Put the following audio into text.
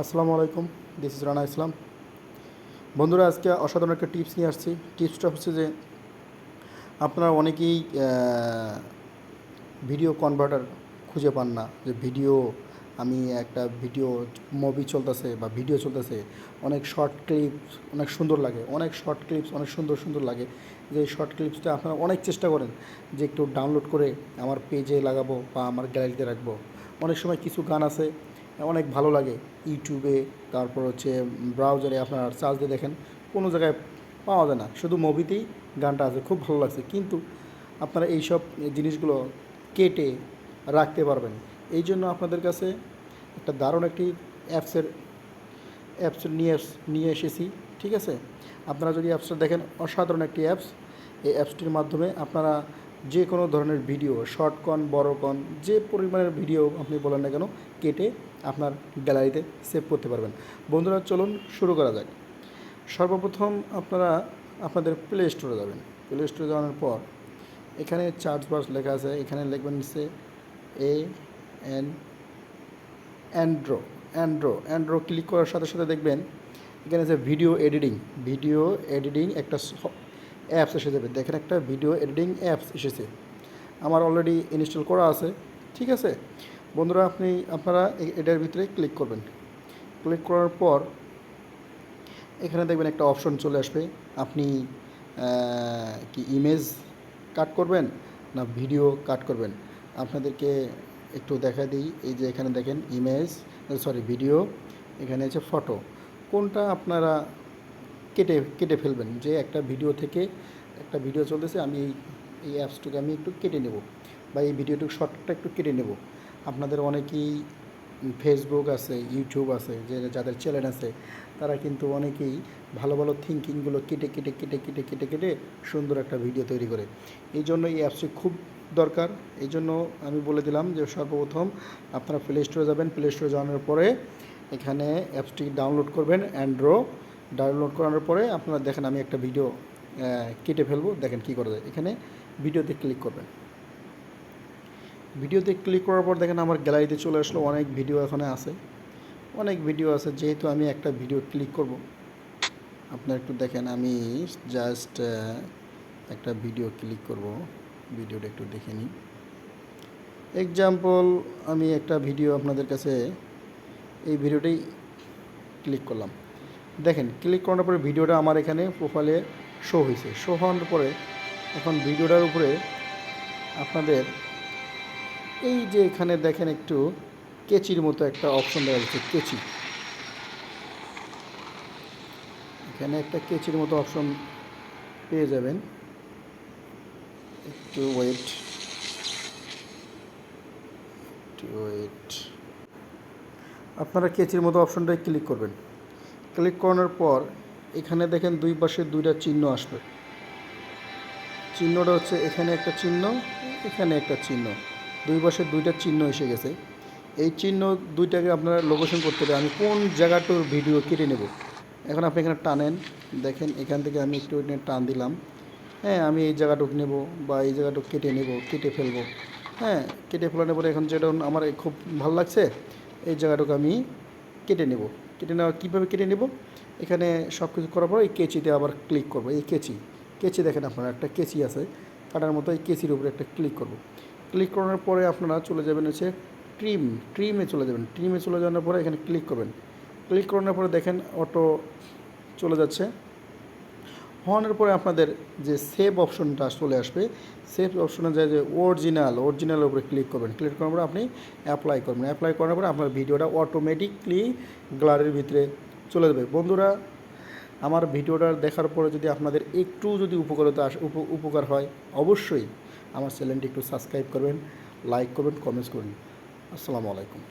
আসসালামু আলাইকুম, this is Rana ইসলাম। বন্ধুরা, আজকে অসাধারণ একটা টিপস নিয়ে আসছি। টিপসটা হচ্ছে যে আপনারা অনেকেই ভিডিও কনভার্টার খুঁজে পান না, যে ভিডিও আমি একটা ভিডিও মুভি চলতেছে বা ভিডিও চলতেছে, অনেক শর্ট ক্লিপস অনেক সুন্দর লাগে, অনেক শর্ট ক্লিপস অনেক সুন্দর সুন্দর লাগে। যে শর্ট ক্লিপসটা আপনারা অনেক চেষ্টা করেন যে একটু ডাউনলোড করে আমার পেজে লাগাবো বা আমার গ্যালারিতে রাখবো। অনেক সময় কিছু গান আছে অনেক ভালো লাগে, ইউটিউবে, তারপর হচ্ছে ব্রাউজারে আপনারা সার্চ দিয়ে দেখেন, কোনো জায়গায় পাওয়া যায় না, শুধু মুভিতেই গানটা আছে, খুব ভালো লাগছে। কিন্তু আপনারা এইসব জিনিসগুলো কেটে রাখতে পারবেন। এই জন্য আপনাদের কাছে একটা দারুণ একটি অ্যাপস নিয়ে এসেছি। ঠিক আছে, আপনারা যদি অ্যাপসটা দেখেন, অসাধারণ একটি অ্যাপস। এই অ্যাপসটির মাধ্যমে আপনারা যে কোনো ধরনের ভিডিও, শর্ট কন বড় কন, যে পরিমাণের ভিডিও আপনি বলেন না কেন, কেটে আপনার গ্যালারিতে সেভ করতে পারবেন। বন্ধুরা, চলুন শুরু করা যাক। সর্বপ্রথম আপনারা আপনাদের প্লে স্টোরে যাবেন। প্লে স্টোরে যাওয়ার পর এখানে চার্জ বাক্স লেখা আছে, এখানে লিখবেন হচ্ছে এন অ্যান্ড্রো ক্লিক করার সাথে সাথে দেখবেন এখানে আছে ভিডিও এডিটিং একটা অ্যাপস এসে যাবে। দেখেন, একটা ভিডিও এডিটিং অ্যাপস এসেছে, আমার অলরেডি ইনস্টল করা আছে। ঠিক আছে বন্ধুরা, আপনারা এটার ভিতরে ক্লিক করবেন। ক্লিক করার পর এখানে দেখবেন একটা অপশন চলে আসবে। আপনি কি ইমেজ কাট করবেন না ভিডিও কাট করবেন? আপনাদেরকে একটু দেখা দিই। এই যে এখানে দেখেন ভিডিও, এখানে আছে ফটো। কোনটা আপনারা কেটে ফেলবেন? যে একটা ভিডিও চলতেছে, আমি এই অ্যাপসটুকু আমি একটু কেটে নেব, বা এই ভিডিওটুকু শর্টটা একটু কেটে নেব। আপনাদের অনেকেই ফেসবুক আছে, ইউটিউব আছে, যাদের চ্যানেল আছে, তারা কিন্তু অনেকেই ভালো ভালো থিঙ্কিংগুলো কেটে কেটে কেটে কেটে কেটে কেটে সুন্দর একটা ভিডিও তৈরি করে। এই জন্য এই অ্যাপসটি খুব দরকার। এই জন্য আমি বলে দিলাম যে সর্বপ্রথম আপনারা প্লে স্টোরে যাবেন। প্লে স্টোরে যাওয়ার পরে এখানে অ্যাপসটি ডাউনলোড করবেন। ডাউনলোড করানোর পরে আপনারা দেখেন, আমি একটা ভিডিও কেটে ফেলবো। দেখেন কী করা যায়। এখানে ভিডিওতে ক্লিক করবেন। ভিডিওতে ক্লিক করার পর দেখেন আমার গ্যালারিতে চলে আসলো। অনেক ভিডিও এখানে আছে, যেহেতু আমি একটা ভিডিও ক্লিক করব, আপনারা একটু দেখেন। আমি জাস্ট একটা ভিডিও ক্লিক করব, ভিডিওটা একটু দেখে নিই। এক্সাম্পল, আমি একটা ভিডিও আপনাদের কাছে এই ভিডিওটাই ক্লিক করলাম। দেখেন, ক্লিক করার পরে ভিডিওটা আমার এখানে প্রোফাইলে শো হয়েছে। শো হওয়ার পরে এখন ভিডিওটার উপরে আপনাদের এই যে এখানে দেখেন একটু কেচির মতো একটা অপশন দেওয়া যাচ্ছে, কেচি। এখানে একটা কেচির মতো অপশন পেয়ে যাবেন। একটু ওয়েট। আপনারা কেচির মতো অপশনটায় ক্লিক করবেন। ক্লিক করানোর পর এখানে দেখেন দুই পাশে দুইটা চিহ্ন আসবে। চিহ্নটা হচ্ছে এখানে একটা চিহ্ন, এখানে একটা চিহ্ন, দুই পাশে দুইটা চিহ্ন এসে গেছে। এই চিহ্ন দুইটাকে আপনারা লোকেশন করতে হবে, আমি কোন জায়গাটার ভিডিও কেটে নেব। এখন আপনি এখানে টানেন, দেখেন এখান থেকে আমি একটু টান দিলাম। হ্যাঁ, আমি এই জায়গাটুকু নেব বা এই জায়গাটুকু কেটে ফেলবো। হ্যাঁ, কেটে ফেলানোর পরে এখন যেটা আমার খুব ভালো লাগছে, এই জায়গাটুকু আমি কেটে নেওয়া কীভাবে কেটে নেব? এখানে সব কিছু করার পর এই কেচিতে আবার ক্লিক করব। এই কেচি দেখেন, আপনারা একটা কেচি আছে কাটার মতো, এই কেচির উপরে একটা ক্লিক করব। ক্লিক করানোর পরে আপনারা চলে যাবেন হচ্ছে ট্রিমে চলে যাবেন। ট্রিমে চলে যাওয়ার পরে এখানে ক্লিক করবেন। ক্লিক করানোর পরে দেখেন অটো চলে যাচ্ছে। হওয়ার পরে আপনাদের যে সেভ অপশনটা চলে আসবে, সেভ অপশনে যায় যে অরিজিনালের উপরে ক্লিক করবেন। ক্লিক করার পরে আপনি অ্যাপ্লাই করবেন। অ্যাপ্লাই করার পরে আপনার ভিডিওটা অটোমেটিকলি গ্যালারির ভিতরে চলে যাবে। বন্ধুরা, আমার ভিডিওটা দেখার পরে যদি আপনাদের একটু যদি উপকার হয়, অবশ্যই আমার চ্যানেলটি একটু সাবস্ক্রাইব করবেন, লাইক করবেন, কমেন্টস করবেন। আসসালামু আলাইকুম।